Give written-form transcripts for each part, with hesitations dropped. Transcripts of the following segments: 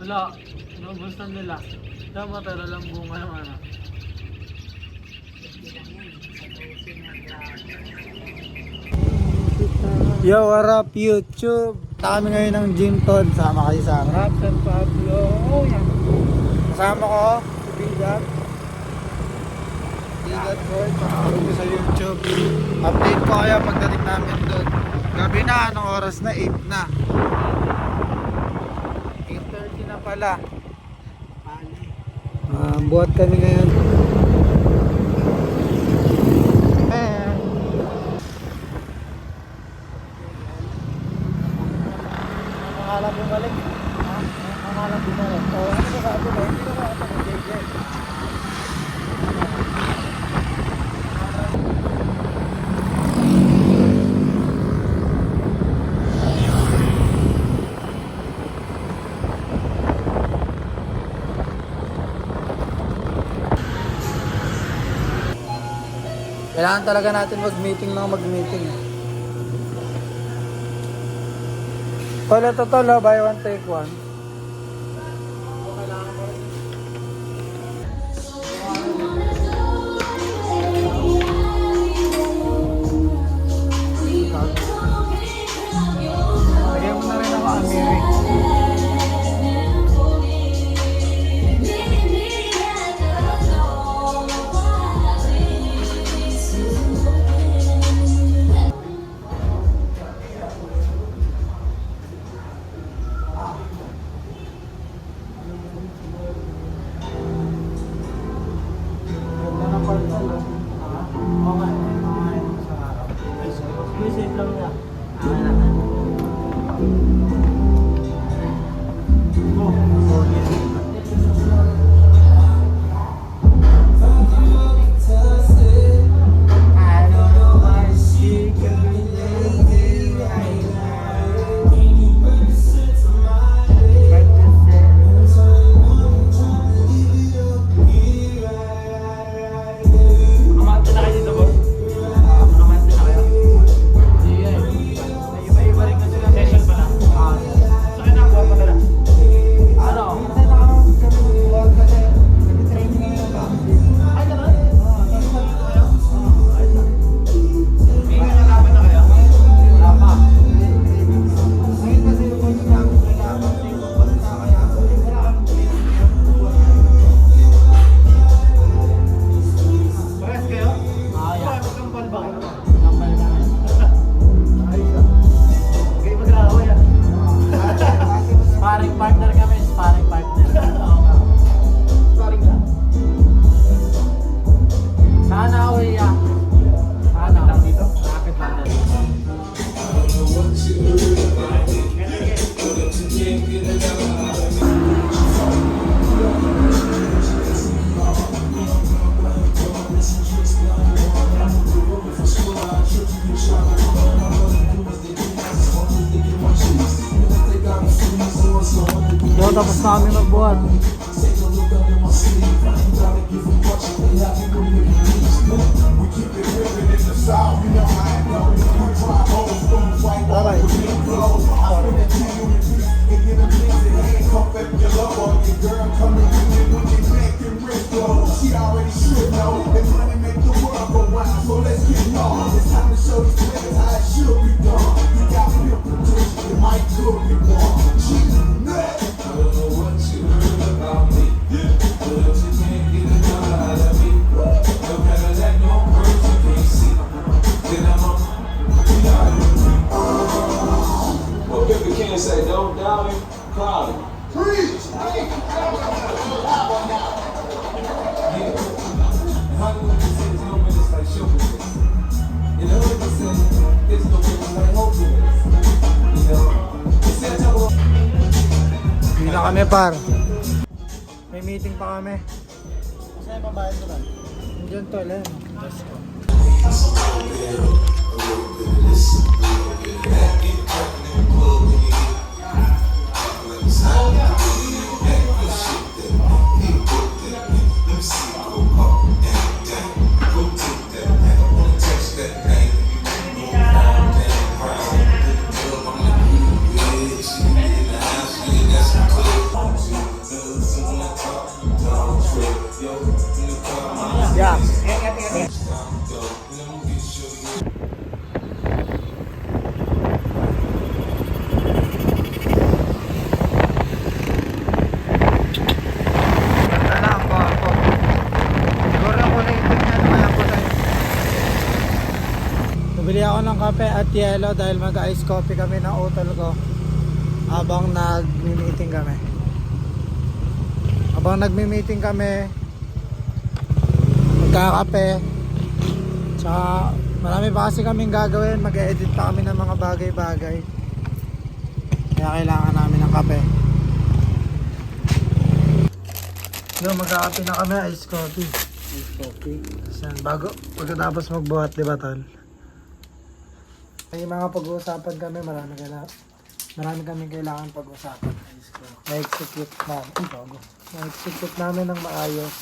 Wala. Naubos na nila. Tama, pero lang bunga yung ano. Yo, what up YouTube? Kami ngayon ng gym Tod. Sama kayo sa amin. Raptor Pablo. Oh, yan. Kasama ko, si Bigat. Bigat Boy. Pakapag ko sa YouTube. Update ko kaya pagdating namin doon. Gabi na, anong oras na? 8 na. 8:30 na pala. Buhat kami ngayon. Akala bumalik. Akala bumalik. O, ano ba sabi ba? Hindi na ba ito mag-JJ? Kailangan talaga natin mag-meeting ng mag-meeting. Tol, ito tol, buy one take one. Lagyan mo na rin ako Amiri. Visit lang niya. Sparring partner kami, sparring partner. Sparring ka? Sana ako iya. Sana ako dito? Nakakit lang dito. Yo, tapos na kami magbuhat. Say, don't doubt him, crowd him. Preach! Hindi na kami par. May meeting pa kami. Kasi mabayad ko lang. Diyan tol, eh. Let's go. kape at yelo dahil mag-ice coffee kami ng utol ko habang nag-meeting kami. Habang nagmi-meeting kami, magkakape. Tsaka marami pa kasi kaming gagawin. Mag-edit pa kami ng mga bagay-bagay. Kaya kailangan namin ng kape. Yung magkakape na kami, ice coffee. Ice coffee. Yan, pagkatapos magbuhat, di ba tol? May mga pag-uusapan kami, marami kami kailangan pag-usapan. Na-execute namin. Na-execute namin ng maayos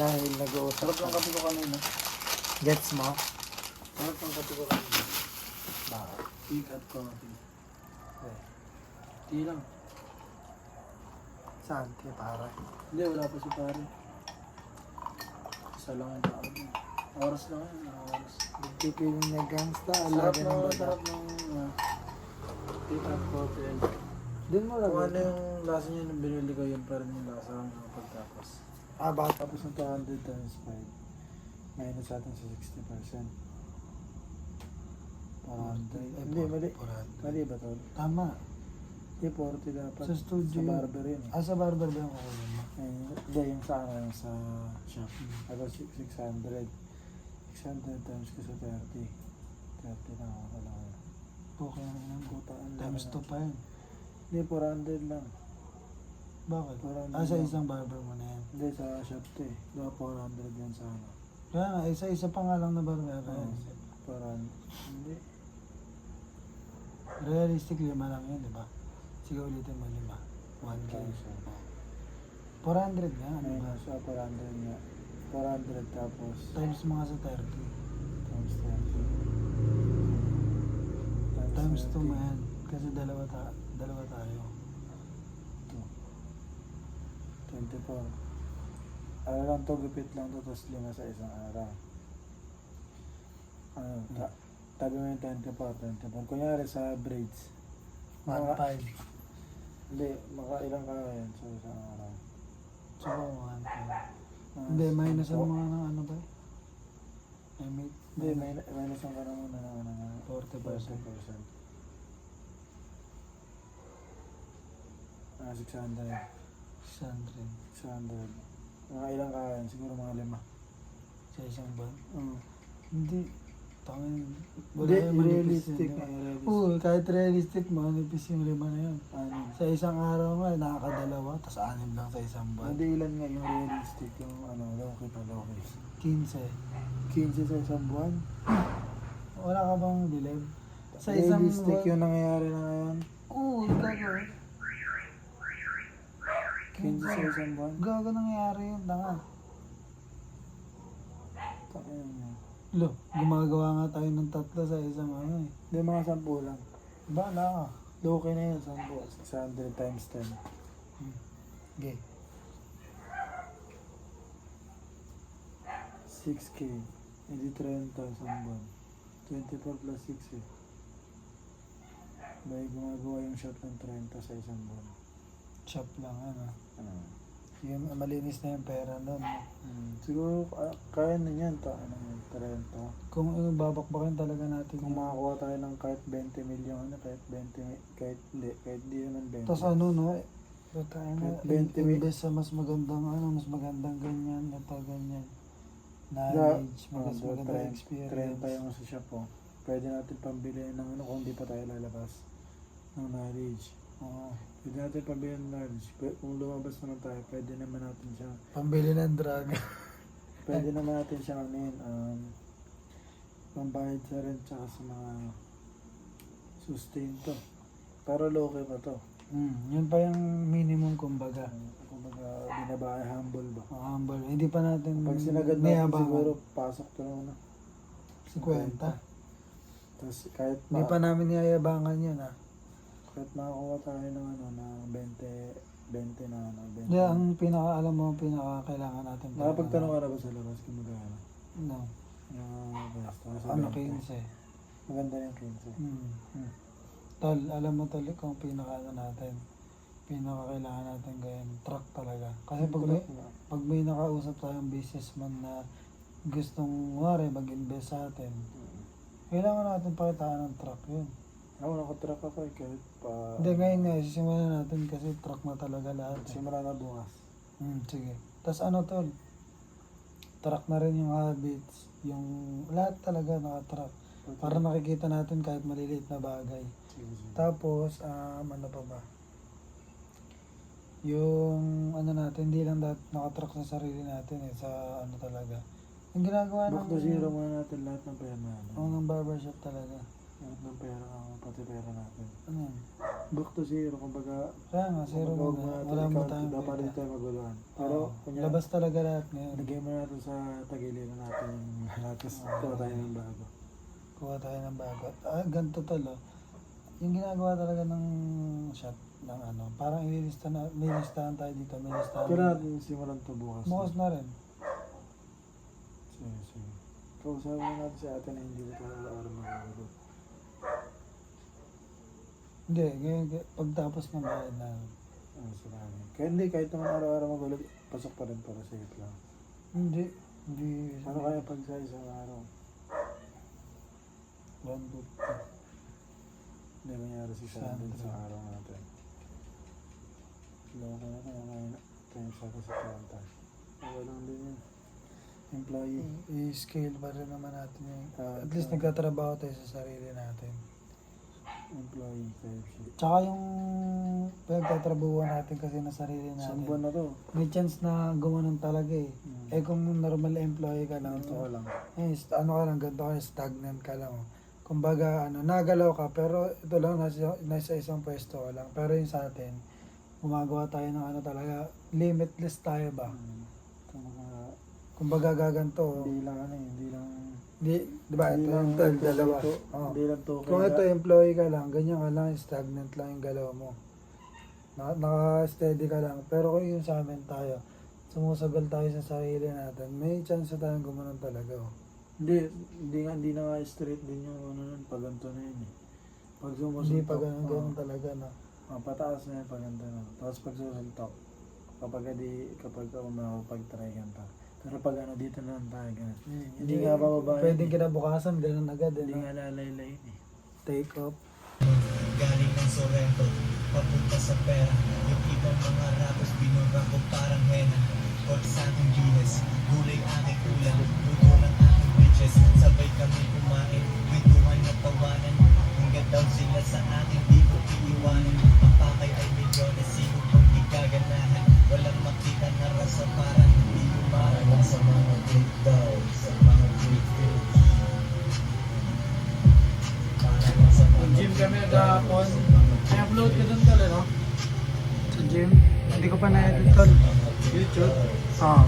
dahil nag-uusap. Sarap lang kape ko kanina. Gets mo? Sarap lang kape ko kanina. Bakit? Tea at coffee. Tea lang. Saan? Kaya para. Hindi, wala pa si pare. Isa lang ang tao. Oras lang yun. Oras. Nagpipiling na gangsta. Sarap Alaga ng ng bata. sarap ng tea at coffee. Doon mo lang. Kung ano yung lasa niya nung binili ko, yun pa rin yung lasa ng pagtapos. Bakit? Tapos ng 200 times 5, minus natin sa 60%. 400. Hindi, mali. 400. Mali ba to? Tama. Hindi, 40 dapat. Sa studio Sa yun. barber yun. Sa barber ba yung kukunin mo? Hindi, yung sa ano, yung sa shop. Tapos 600. 600 times ko sa 30. 30 na ako lang. Okay na yun. Kutaan lang. Times 2 pa yun. Hindi, 400 lang. Bakit? 400 Sa lang. isang barber mo na yan. Hindi, sa shop to eh. Diba 400 yan sa ano. Kaya nga, isa pa nga lang na barber. Oo. 400. Hindi. Realistic 5 lang yun, di ba? Sige ulitin mo 5. 1K. 400 nga, ano ba? Sa 400 nga. 400 tapos Times mga sa 30. times 30. Times 2 30. man. Kasi dalawa tayo. 24. Ano lang to, gupit lang to, tapos 5 sa isang araw. Ano, tabi mo yung 24. Kunyari sa braids. 1.5. Hindi, makailang ka yan sa isang araw. So, 1.5. Hindi, minus ang mga ng ano ba? Hindi, minus ang ka na muna ng 40%. 600. 600. 600. Makailang ka yan, siguro mga 5. Sa isang buwan? Oo. Hindi. Tangin. Hindi, yung manipis realistic yun, nga, di ba? realistic. Oo, kahit realistic, manipis yung 5 na yun. Ano? Sa isang araw nga, nakakadalawa, tapos 6 lang sa isang buwan. Hindi ilan nga yung realistic, yung ano, low-key pa low-key. 15. 15 sa isang buwan. Wala ka bang dilim? Sa isang Realistic buwan? yung nangyayari na ngayon. Oo, gago. 15 sa isang buwan. Gago nangyayari yun, tanga. Takin mo. Lo, gumagawa nga tayo ng 3 sa isang ano eh. Hindi, mga 10 lang. Bala ka. Low-key na yun, 10. 600 times 10. Okay. 6K. Hindi 30 sa buwan. 24 plus 6 eh. May gumagawa yung shop ng 30 sa isang buwan. Shop lang ano. Ano? Yung malinis na yung pera nun. Siguro kaya na yan. Ano yun? 30. Kung babakbakin talaga natin. Kung makakuha tayo ng kahit 20 milyon, kahit 20, kahit di naman 20. Tapos ano no, tayo na, Kahit 20 invest sa mas magandang mas magandang ganyan, ito ganyan. Knowledge, mas magandang experience. 30 yung sa shop po. Pwede natin pambili ng ano kung di pa tayo lalabas ng knowledge. Oo. Pwede natin pambili ng knowledge. Kung lumabas naman tayo, pwede naman natin siya. Pambili ng drug. Pwede naman natin siya pambayad sa rent tsaka sa mga sustain to. Pero low-key pa to. Yun pa yung minimum kumbaga. Kumbaga, binabahay humble ba? Humble. Hindi pa natin Pag sinagad natin niyabangan. siguro, pasok to na una. 50. Tapos kahit Hindi pa namin niyayabangan yun kahit makakuha tayo ng ano, na 20 na ano, 20. Yeah, ang alam mo, kailangan natin. Nakapagtanong ka na ba sa labas kung magkano? No. Ano, 15. Maganda yung 15. Tol, alam mo tol, kung natin, kailangan natin ganyan, truck talaga. Kasi pag may nakausap tayong businessman na gustong mag-invest sa atin, Kailangan natin pakitaan ng truck yun. Ako nakatrack ako eh, kahit pa... Hindi, ngayon nga, sisimulan natin kasi truck na talaga lahat. Simula na bukas. Sige. Tapos ano tol? Truck na rin yung habits. Yung lahat talaga naka-truck. Para nakikita natin kahit maliliit na bagay. Sige, sige. Tapos, ano pa ba? Yung ano natin, hindi lang nakatrack sa sarili natin eh, sa ano talaga. Yung ginagawa Back to zero muna natin lahat ng pera natin. ng barbershop talaga. Lahat ng pera, pati pera natin. Ano yan? Back to zero, kumbaga... Kaya nga, zero muna. Wala mo tayong dapat pera. dito tayo maguluhan. Pero, kunya, Labas talaga lahat ngayon. lagay mo natin sa tagiliran natin yung lahat. Tapos, kuha tayo ng bago. Kuha tayo ng bago. Ganito tol, oh. Yung ginagawa talaga ng shop, ng ano, parang may listahan tayo dito, may listahan. Kaya natin simulan ito bukas. Bukas na rin. Sige, sige. Kausapin mo natin si ate na hindi ko tayo araw magagawa. Hindi, ngayon, pagtapos ng bayad na. Salamat. Kaya hindi, kahit naman araw-araw magulat, pasok pa rin para safe lang. Hindi. Ano kaya pag sa isang araw? 150. Hindi mangyari si Sandin sa araw natin. Loko na kaya ngayon tayo sa kasatuan tayo. Wala lang din yun. Employee. I-scale pa rin naman natin yung... Ah, At least nagkatrabaho tayo sa sarili natin. Employee KFC. Tsaka yung pinagtatrabuhan natin kasi na sarili Isang natin. buwan na to. May chance na gumanon talaga eh. Eh kung normal employee ka lang, Ganito ko lang. ano ka lang, ganito ka, stagnant ka lang. Kumbaga, nagalaw ka, pero ito lang, nasa isang pwesto ka lang. Pero yung sa atin, gumagawa tayo ng ano talaga, limitless tayo ba? Kumbaga gaganto. Hindi lang ano eh, hindi lang... Di ba, ito yung dalawa. Oh. Hindi lang to. Kung ito employee ka lang, ganyan ka lang, stagnant lang yung galaw mo. Naka-steady ka lang. Pero kung yung sa amin tayo, sumusagal tayo sa sarili natin, may chance tayong gumanon talaga. Oh. Hindi na nga straight din yung ano nun, pag ganito na yun eh. Pag sumusuntok. Hindi pa ganun talaga na. Pataas na yun pag ganito na. Tapos pag susuntok, kapag makapag-try ganito. Pero pag ano dito na lang tayo ganun. Hindi nga bababa. Pwedeng kinabukasan, ganun agad. Hindi No? nga lalaylay yun eh. Take off. Galing ng Sorrento, papunta sa pera. Yung ibang mga rapos binura ko parang hena. Kot sa aking bilis, gulay aking ulam. Luto ng aking bitches, sabay kami kumain. Kwentuhan na tawanan, hanggang daw sila sa akin di ko iiwanan. Ang pakay ay milyones, sino pang di gaganahan. Walang makita na rasa parang hindi umarang. Sa mga great dogs, sa mga great fish. Gym kami agahapon. I-upload ka dun tol, no? Sa gym. Hindi ko pa na-edit tol. YouTube? Oo.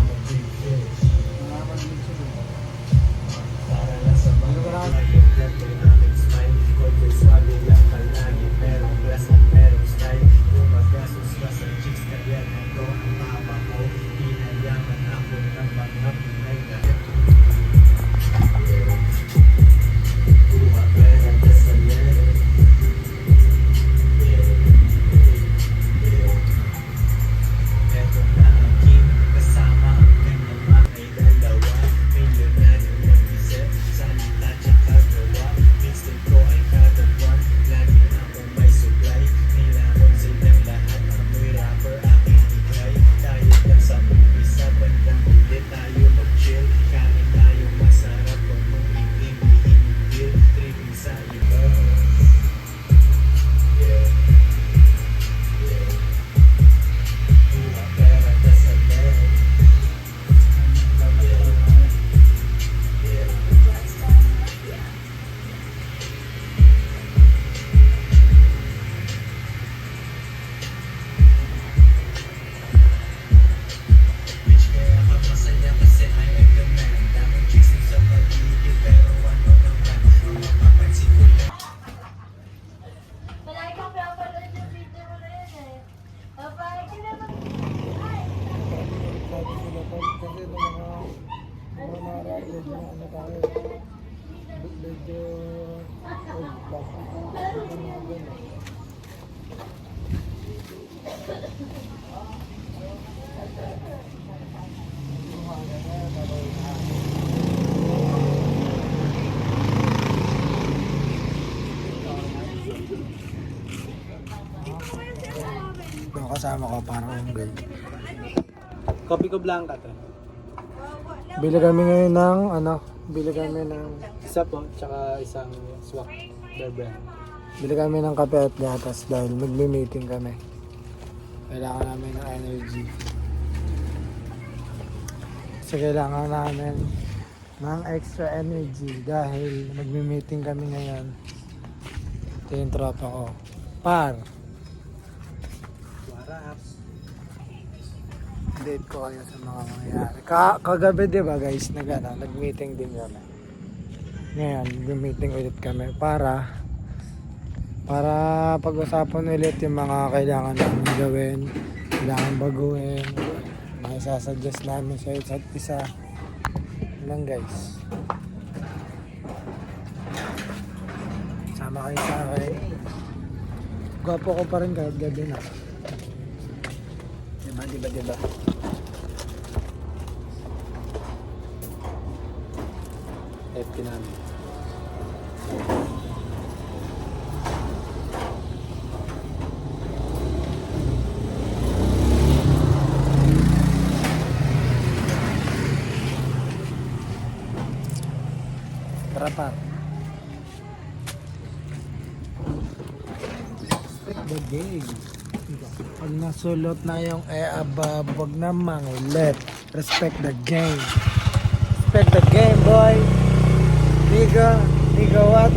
Hindi ko na Palagi kang pinapanood yung video mo na yun eh. Parang kailangan sabi sila tol. Kasi ito mga radyo, ano tayo. Medyo... plastic. Medyo mga ganun. Yung kasama ko parang unggoy. Kopi ko blanca to. Bili kami ngayon ng Isa po, tsaka isang swak. Bear. bili kami ng kape at gatas dahil magme-meeting kami. Kailangan namin ng energy. Kasi kailangan namin ng extra energy dahil magme-meeting kami ngayon. Ito yung tropa ko. Par! Update ko kayo sa mga mangyayari. Kagabi diba guys, nag-meeting din kami. Ngayon, mag-meeting ulit kami para pag-usapan ulit yung mga kailangan namin gawin, kailangan baguhin, mga sasuggest namin sa isa't isa. Lang guys. Sama kayo sa akin. Gwapo ko pa rin kahit gabi na. Diba? FT namin. Tara pa. The game. Pag nasulot na yung wag na mangulit. Respect the game. Respect the game, boy. Nigga what?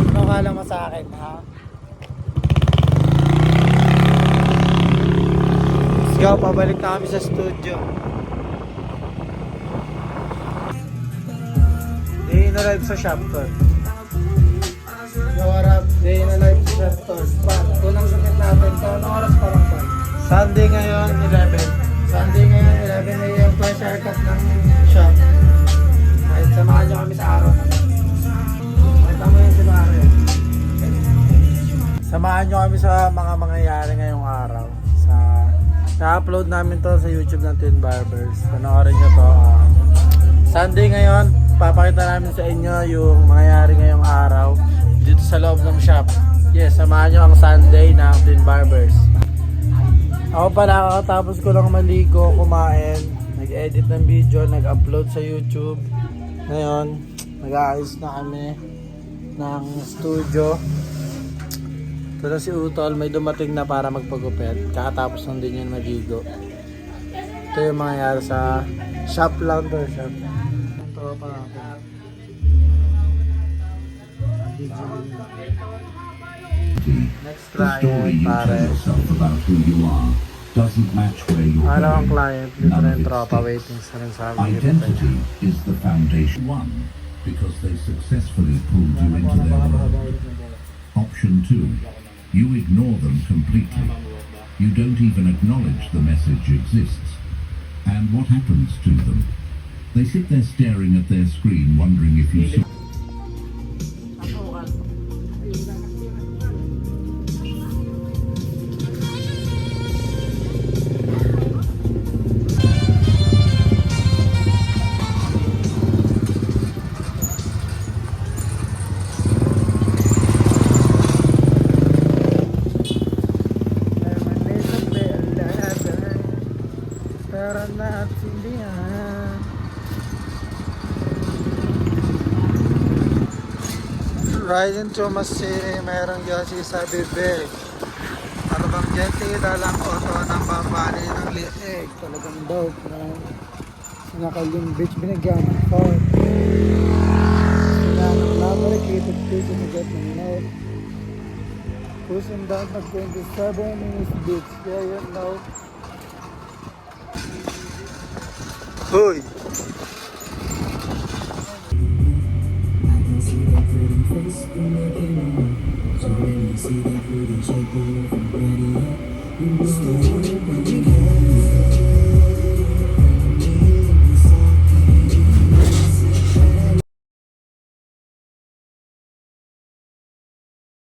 Ano kala mo sa akin, ha? Let's go, pabalik na kami sa studio. Day na live sa Shopton. Nawarap, day na live sa Shopton. Kulang sakit natin. So, anong oras pa lang ba? Sunday ngayon, 11. Sunday ngayon, 11 a.m. Plus haircut ng shop. Kahit samahan nyo kami sa araw na lang. Makita mo yun si Mare. Samahan nyo kami sa mga mangyayari ngayong araw. Na-upload namin to sa YouTube ng Twin Barbers. Panoorin nyo to. Sunday ngayon, papakita namin sa inyo yung mangyayari ngayong araw dito sa loob ng shop. Yes, samahan nyo ang Sunday ng Twin Barbers. Ako pala, kakatapos ko lang maligo, kumain, nag-edit ng video, nag-upload sa YouTube. Ngayon, nag-aayos na kami ng studio. Ito na si Utol, may dumating na para magpagupit. Kakatapos lang din yun maligo. Ito yung mangyayari sa shop lang to, shop. Ito pa natin. Next The story client, you tell pare. yourself about who you are doesn't match where you're Ano ang going. client? Dito None na of yung it tropa sticks. waiting sa rin sa amin. Identity is the foundation. One, because they successfully pulled you into their world. Option two, you ignore them completely. You don't even acknowledge the message exists. And what happens to them? They sit there staring at their screen wondering if you saw. Riding to Masiri, mayroong Yoshi sa bibig. Ano bang jetty, dalang auto ng babali ng liig. Talagang dope na sinakaling beach binigyan ng phone. Sinanang nabalik, kitip-tip na get ng note. Pushing down na 27 minutes beach. Yeah, you know. Hoy! So when you see that booty shaking from body up, you know